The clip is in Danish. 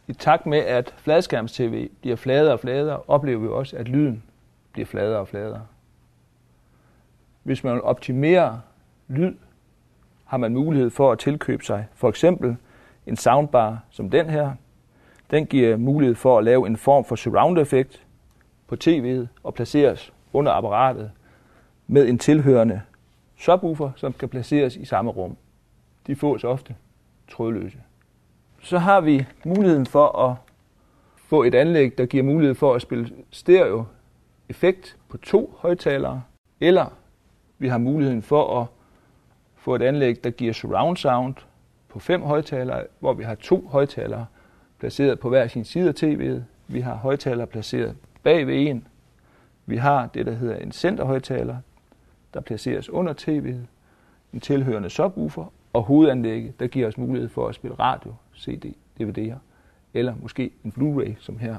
I takt med, at fladskærms-tv bliver fladere og fladere, oplever vi også, at lyden bliver fladere og fladere. Hvis man vil optimere lyd, har man mulighed for at tilkøbe sig for eksempel en soundbar som den her. Den giver mulighed for at lave en form for surround-effekt på tv'et og placeres under apparatet med en tilhørende subwoofer, som skal placeres i samme rum. De fås ofte trådløse. Så har vi muligheden for at få et anlæg, der giver mulighed for at spille stereo-effekt på 2 højttalere, eller vi har muligheden for at få et anlæg, der giver surround sound på 5 højttalere, hvor vi har 2 højttalere placeret på hver sin side af tv'et. Vi har højttalere placeret bag ved en. Vi har det, der hedder en centerhøjttaler, der placeres under tv'et, en tilhørende subwoofer og hovedanlægget, der giver os mulighed for at spille radio, CD, DVD'er eller måske en Blu-ray som her.